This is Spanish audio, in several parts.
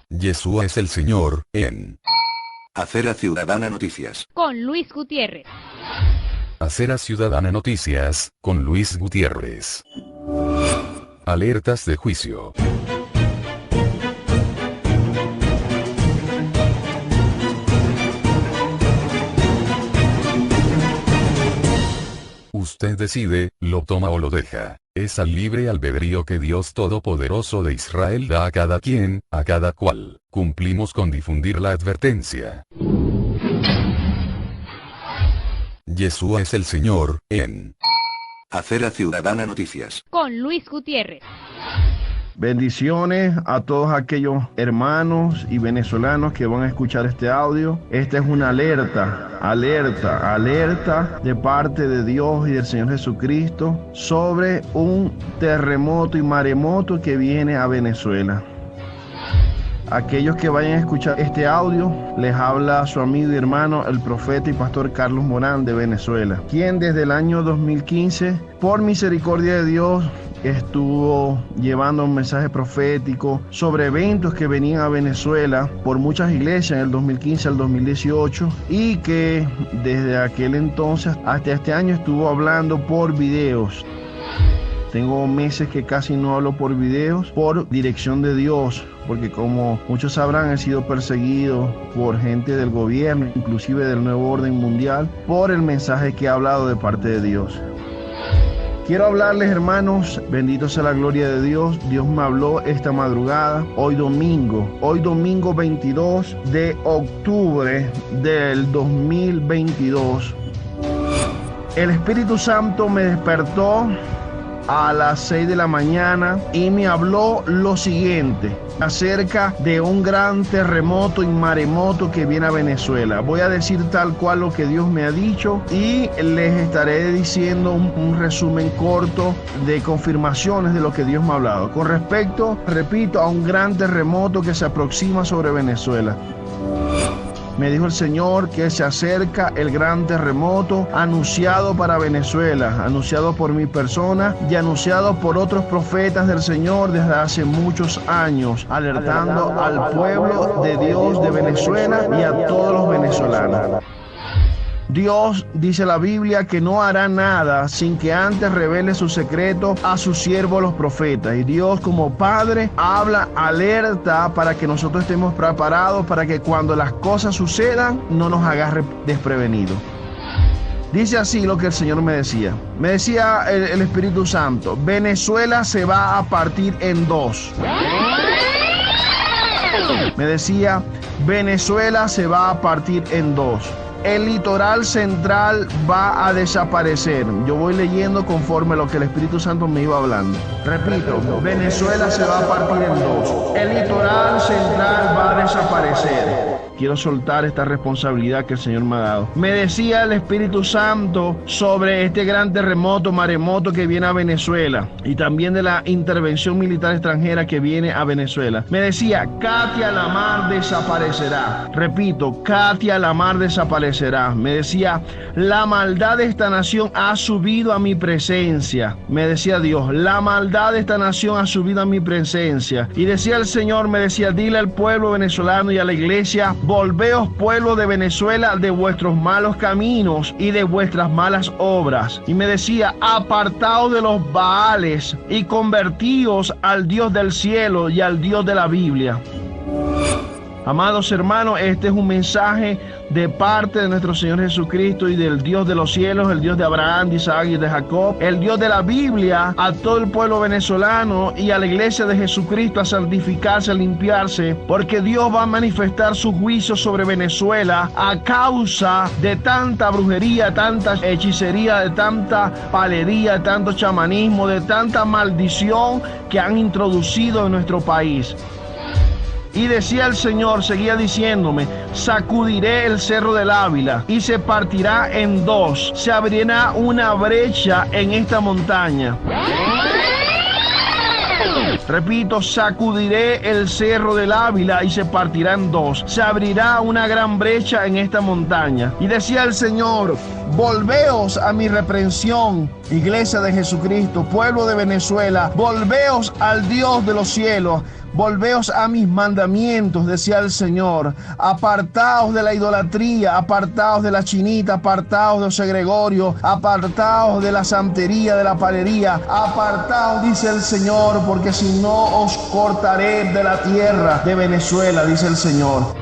Yeshua es el Señor, en Acera Ciudadana Noticias. Con Luis Gutiérrez. Acera Ciudadana Noticias, con Luis Gutiérrez. Alertas de juicio. Usted decide, lo toma o lo deja. Es al libre albedrío que Dios Todopoderoso de Israel da a cada quien, a cada cual. Cumplimos con difundir la advertencia. Yeshua es el Señor, en Acera Ciudadana Noticias. Con Luis Gutiérrez. Bendiciones a todos aquellos hermanos y venezolanos que van a escuchar este audio. Esta es una alerta de parte de Dios y del Señor Jesucristo sobre un terremoto y maremoto que viene a Venezuela. Aquellos que vayan a escuchar este audio, les habla su amigo y hermano, el profeta y pastor Carlos Morán de Venezuela, quien desde el año 2015, por misericordia de Dios, estuvo llevando un mensaje profético sobre eventos que venían a Venezuela por muchas iglesias en el 2015 al 2018 y que desde aquel entonces hasta este año estuvo hablando por videos. Tengo meses que casi no hablo por videos por dirección de Dios, porque como muchos sabrán, he sido perseguido por gente del gobierno, inclusive del Nuevo Orden Mundial, por el mensaje que he hablado de parte de Dios. Quiero hablarles, hermanos, bendito sea la gloria de Dios. Dios me habló esta madrugada, hoy domingo 22 de octubre del 2022. El Espíritu Santo me despertó a las 6 de la mañana y me habló lo siguiente acerca de un gran terremoto y maremoto que viene a Venezuela. Voy a decir tal cual lo que Dios me ha dicho y les estaré diciendo un resumen corto de confirmaciones de lo que Dios me ha hablado con respecto, repito, a un gran terremoto que se aproxima sobre Venezuela. Me dijo el Señor que se acerca el gran terremoto anunciado para Venezuela, anunciado por mi persona y anunciado por otros profetas del Señor desde hace muchos años, alertando al pueblo de Dios de Venezuela y a todos los venezolanos. Dios, dice la Biblia, que no hará nada sin que antes revele su secreto a sus siervos los profetas. Y Dios, como Padre, habla, alerta para que nosotros estemos preparados para que cuando las cosas sucedan no nos agarre desprevenidos. Dice así lo que el Señor me decía. Me decía el Espíritu Santo: Venezuela se va a partir en dos. Me decía, Venezuela se va a partir en dos. El litoral central va a desaparecer. Yo voy leyendo conforme lo que el Espíritu Santo me iba hablando. Repito, Venezuela se va a partir en dos. El litoral central va a desaparecer. Quiero soltar esta responsabilidad que el Señor me ha dado. Me decía el Espíritu Santo sobre este gran terremoto, maremoto que viene a Venezuela y también de la intervención militar extranjera que viene a Venezuela. Me decía, Katia Lamar desaparecerá. Repito, Katia Lamar desaparecerá. Me decía, la maldad de esta nación ha subido a mi presencia. Me decía Dios, la maldad de esta nación ha subido a mi presencia. Y decía el Señor, me decía, dile al pueblo venezolano y a la iglesia: volveos, pueblo de Venezuela, de vuestros malos caminos y de vuestras malas obras. Y me decía, apartaos de los Baales y convertíos al Dios del cielo y al Dios de la Biblia. Amados hermanos, este es un mensaje de parte de nuestro Señor Jesucristo y del Dios de los cielos, el Dios de Abraham, de Isaac y de Jacob, el Dios de la Biblia, a todo el pueblo venezolano y a la iglesia de Jesucristo a santificarse, a limpiarse, porque Dios va a manifestar su juicio sobre Venezuela a causa de tanta brujería, tanta hechicería, de tanta palería, de tanto chamanismo, de tanta maldición que han introducido en nuestro país. Y decía el Señor, seguía diciéndome, sacudiré el cerro del Ávila y se partirá en dos. Se abrirá una brecha en esta montaña. Repito, sacudiré el cerro del Ávila y se partirá en dos. Se abrirá una gran brecha en esta montaña. Y decía el Señor, volveos a mi reprensión, Iglesia de Jesucristo, pueblo de Venezuela, volveos al Dios de los cielos. Volveos a mis mandamientos, decía el Señor. Apartaos de la idolatría, apartaos de la chinita, apartaos de José Gregorio, apartaos de la santería, de la palería. Apartaos, dice el Señor, porque si no os cortaré de la tierra de Venezuela, dice el Señor.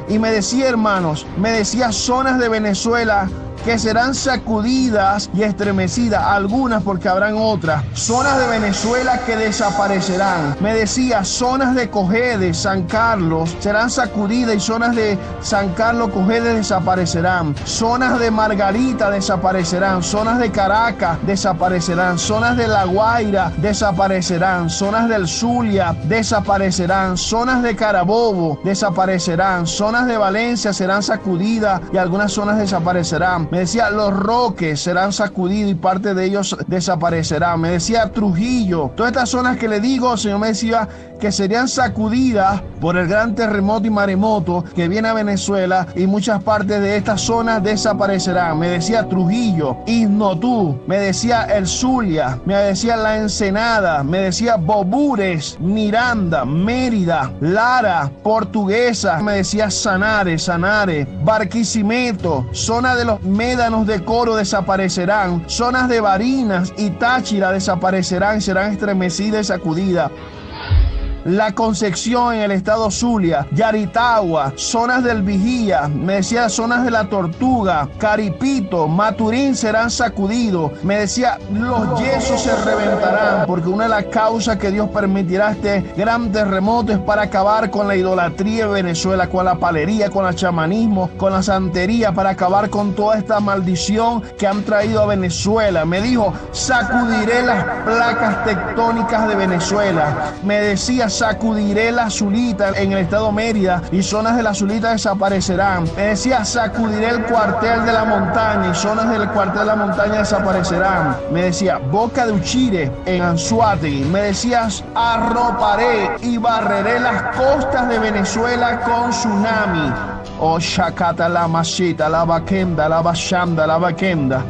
Y me decía, hermanos, me decía zonas de Venezuela que serán sacudidas y estremecidas, algunas porque habrán otras. Zonas de Venezuela que desaparecerán. Me decía, zonas de Cogede, San Carlos, serán sacudidas y zonas de San Carlos, Cogede desaparecerán. Zonas de Margarita desaparecerán. Zonas de Caracas desaparecerán. Zonas de La Guaira desaparecerán. Zonas del Zulia desaparecerán. Zonas de Carabobo desaparecerán. Zonas de Valencia serán sacudidas y algunas zonas desaparecerán. Me decía, Los Roques serán sacudidos y parte de ellos desaparecerá. Me decía, Trujillo. Todas estas zonas que le digo, el Señor me decía que serían sacudidas por el gran terremoto y maremoto que viene a Venezuela, y muchas partes de estas zonas desaparecerán. Me decía Trujillo, Iznotú, me decía el Zulia, me decía la Ensenada, me decía Bobures, Miranda, Mérida, Lara, Portuguesa, me decía Sanare, Barquisimeto, zona de los médanos de Coro desaparecerán, zonas de Barinas y Táchira desaparecerán, serán estremecidas y sacudidas. La Concepción en el estado Zulia, Yaritagua, zonas del Vigía, me decía zonas de la Tortuga, Caripito, Maturín serán sacudidos. Me decía, los yesos se reventarán, porque una de las causas que Dios permitirá este gran terremoto es para acabar con la idolatría de Venezuela, con la palería, con el chamanismo, con la santería, para acabar con toda esta maldición que han traído a Venezuela. Me dijo, sacudiré las placas tectónicas de Venezuela. Me decía, sacudiré la Zulita en el estado Mérida y zonas de la Zulita desaparecerán. Me decía, sacudiré el cuartel de la montaña y zonas del cuartel de la montaña desaparecerán. Me decía, Boca de Uchire en Anzoátegui. Me decías, arroparé y barreré las costas de Venezuela con tsunami. Oh, Shakata la Mashita, la Bakenda, la Bashanda, la Bakenda.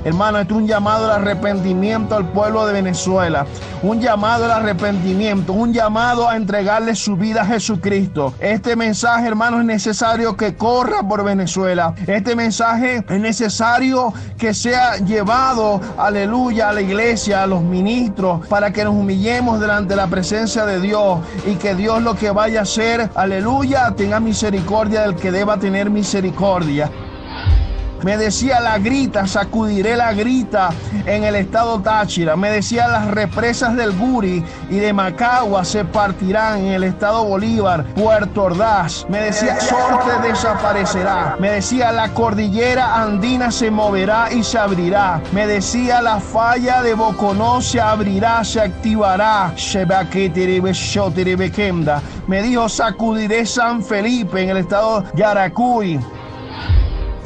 Hermano, esto es un llamado al arrepentimiento al pueblo de Venezuela. Un llamado al arrepentimiento, un llamado a entregarle su vida a Jesucristo. Este mensaje, hermano, es necesario que corra por Venezuela. Este mensaje es necesario que sea llevado, aleluya, a la iglesia, a los ministros, para que nos humillemos delante de la presencia de Dios y que Dios lo que vaya a hacer, aleluya, tenga misericordia del que deba tener misericordia. Me decía la Grita, sacudiré la Grita en el estado Táchira. Me decía las represas del Guri y de Macagua se partirán en el estado Bolívar, Puerto Ordaz. Me decía Sorte desaparecerá. Me decía la cordillera andina se moverá y se abrirá. Me decía la falla de Boconó se abrirá, se activará. Me dijo sacudiré San Felipe en el estado Yaracuy.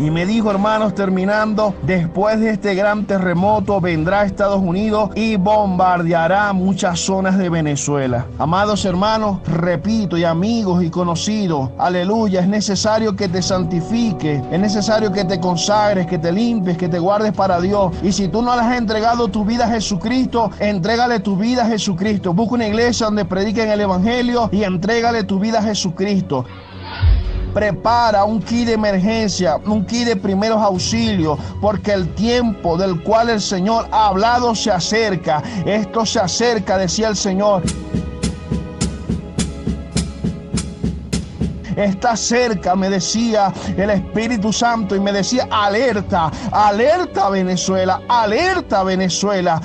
Y me dijo, hermanos, terminando, después de este gran terremoto vendrá a Estados Unidos y bombardeará muchas zonas de Venezuela. Amados hermanos, repito, y amigos y conocidos, aleluya, es necesario que te santifiques, es necesario que te consagres, que te limpies, que te guardes para Dios. Y si tú no le has entregado tu vida a Jesucristo, entrégale tu vida a Jesucristo. Busca una iglesia donde prediquen el evangelio y entrégale tu vida a Jesucristo. Prepara un kit de emergencia, un kit de primeros auxilios, porque el tiempo del cual el Señor ha hablado se acerca. Esto se acerca, decía el Señor. Está cerca, me decía el Espíritu Santo, y me decía, alerta, alerta Venezuela, alerta Venezuela.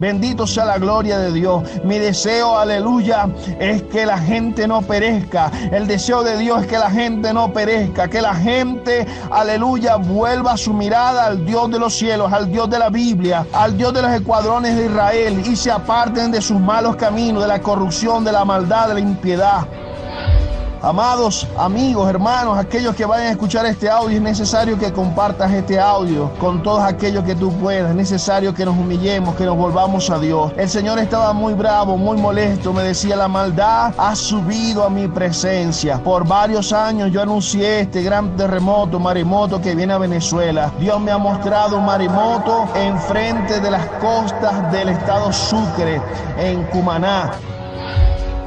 Bendito sea la gloria de Dios. Mi deseo, aleluya, es que la gente no perezca. El deseo de Dios es que la gente no perezca. Que la gente, aleluya, vuelva su mirada al Dios de los cielos, al Dios de la Biblia, al Dios de los escuadrones de Israel, y se aparten de sus malos caminos, de la corrupción, de la maldad, de la impiedad. Amados amigos, hermanos, aquellos que vayan a escuchar este audio, es necesario que compartas este audio con todos aquellos que tú puedas. Es necesario que nos humillemos, que nos volvamos a Dios. El Señor estaba muy bravo, muy molesto. Me decía, la maldad ha subido a mi presencia. Por varios años yo anuncié este gran terremoto, maremoto que viene a Venezuela. Dios me ha mostrado un maremoto enfrente de las costas del estado Sucre, en Cumaná.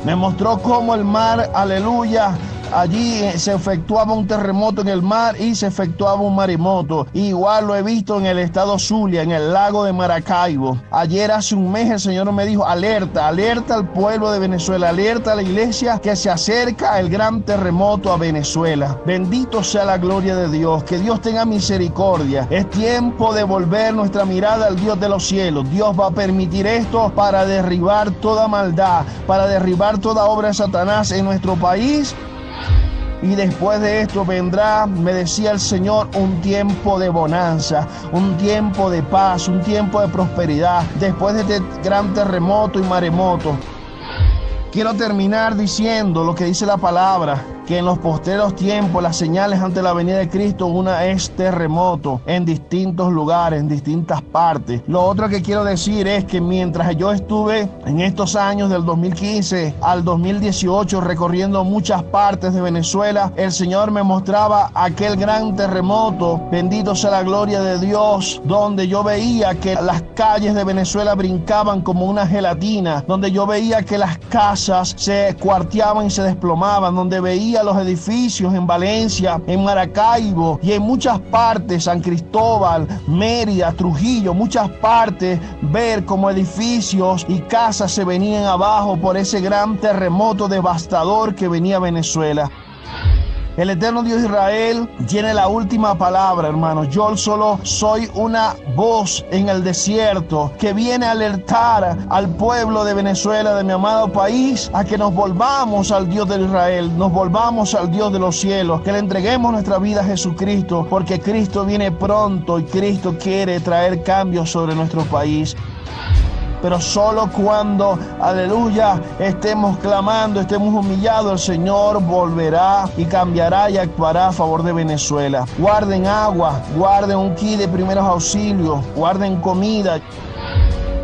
Me mostró cómo el mar, aleluya, allí se efectuaba un terremoto en el mar y se efectuaba un maremoto. Igual lo he visto en el estado Zulia, en el lago de Maracaibo. Ayer hace un mes el Señor me dijo, alerta, alerta al pueblo de Venezuela, alerta a la iglesia que se acerca el gran terremoto a Venezuela. Bendito sea la gloria de Dios, que Dios tenga misericordia. Es tiempo de volver nuestra mirada al Dios de los cielos. Dios va a permitir esto para derribar toda maldad, para derribar toda obra de Satanás en nuestro país. Y después de esto vendrá, me decía el Señor, un tiempo de bonanza, un tiempo de paz, un tiempo de prosperidad, después de este gran terremoto y maremoto. Quiero terminar diciendo lo que dice la palabra, que en los postreros tiempos las señales ante la venida de Cristo, una es terremoto en distintos lugares, en distintas partes. Lo otro que quiero decir es que mientras yo estuve en estos años del 2015 al 2018 recorriendo muchas partes de Venezuela, el Señor me mostraba aquel gran terremoto, bendito sea la gloria de Dios, donde yo veía que las calles de Venezuela brincaban como una gelatina, donde yo veía que las casas se cuarteaban y se desplomaban, donde veía los edificios en Valencia, en Maracaibo y en muchas partes, San Cristóbal, Mérida, Trujillo, muchas partes, ver cómo edificios y casas se venían abajo por ese gran terremoto devastador que venía a Venezuela. El eterno Dios de Israel tiene la última palabra, hermanos. Yo solo soy una voz en el desierto que viene a alertar al pueblo de Venezuela, de mi amado país, a que nos volvamos al Dios de Israel, nos volvamos al Dios de los cielos, que le entreguemos nuestra vida a Jesucristo, porque Cristo viene pronto y Cristo quiere traer cambios sobre nuestro país. Pero solo cuando, aleluya, estemos clamando, estemos humillados, el Señor volverá y cambiará y actuará a favor de Venezuela. Guarden agua, guarden un kit de primeros auxilios, guarden comida.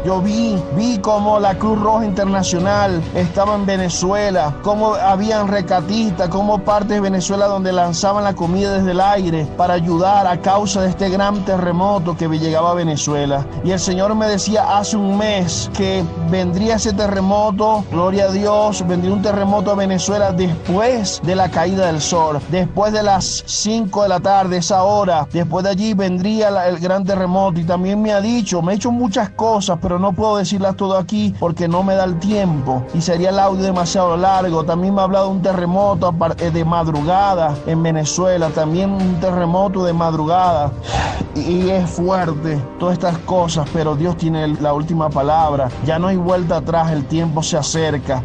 Yo vi cómo la Cruz Roja Internacional estaba en Venezuela, cómo habían recatistas, cómo partes de Venezuela donde lanzaban la comida desde el aire para ayudar a causa de este gran terremoto que llegaba a Venezuela. Y el Señor me decía hace un mes que vendría ese terremoto, gloria a Dios, vendría un terremoto a Venezuela después de la caída del sol, después de las 5 de la tarde, esa hora, después de allí vendría el gran terremoto. Y también me ha dicho, me ha hecho muchas cosas, pero no puedo decirlas todo aquí porque no me da el tiempo y sería el audio demasiado largo. También me ha hablado de un terremoto de madrugada en Venezuela, también un terremoto de madrugada, y es fuerte todas estas cosas, pero Dios tiene la última palabra. Ya no hay vuelta atrás, el tiempo se acerca.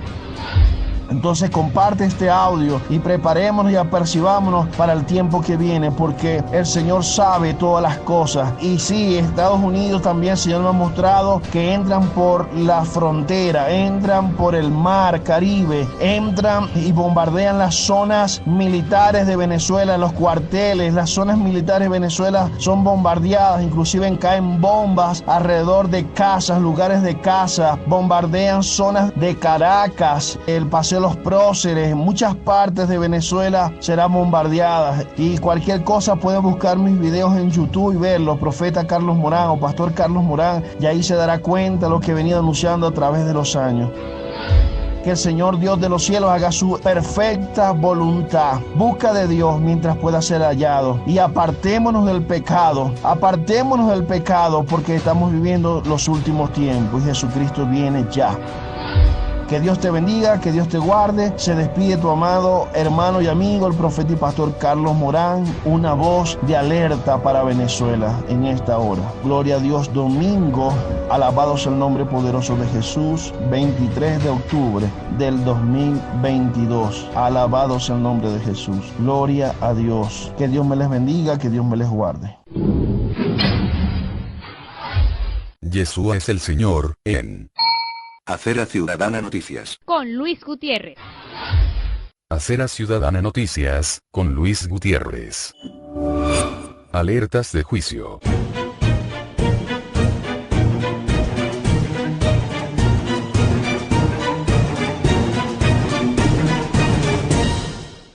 Entonces comparte este audio y preparémonos y apercibámonos para el tiempo que viene, porque el Señor sabe todas las cosas. Y sí, Estados Unidos también el Señor me ha mostrado que entran por la frontera, entran por el mar Caribe, entran y bombardean las zonas militares de Venezuela, los cuarteles, las zonas militares de Venezuela son bombardeadas, inclusive caen bombas alrededor de casas, lugares de casa, bombardean zonas de Caracas, el Paseo Los Próceres, muchas partes de Venezuela serán bombardeadas. Y cualquier cosa pueden buscar mis videos en YouTube y verlo, Profeta Carlos Morán o Pastor Carlos Morán, y ahí se dará cuenta de lo que he venido anunciando a través de los años. Que el Señor Dios de los cielos haga su perfecta voluntad. Busca de Dios mientras pueda ser hallado. Y apartémonos del pecado porque estamos viviendo los últimos tiempos y Jesucristo viene ya. Que Dios te bendiga, que Dios te guarde. Se despide tu amado hermano y amigo, el profeta y pastor Carlos Morán, una voz de alerta para Venezuela en esta hora. Gloria a Dios, domingo, alabado sea el nombre poderoso de Jesús, 23 de octubre del 2022. Alabado sea el nombre de Jesús. Gloria a Dios. Que Dios me les bendiga, que Dios me les guarde. Yeshua es el Señor, en Acera Ciudadana Noticias. Con Luis Gutiérrez. Acera Ciudadana Noticias, con Luis Gutiérrez. Alertas de juicio.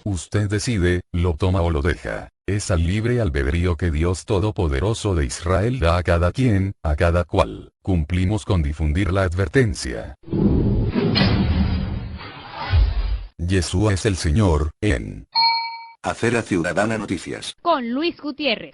Usted decide, lo toma o lo deja. Es al libre albedrío que Dios Todopoderoso de Israel da a cada quien, a cada cual. Cumplimos con difundir la advertencia. Yeshua es el Señor, en Acera Ciudadana Noticias. Con Luis Gutiérrez.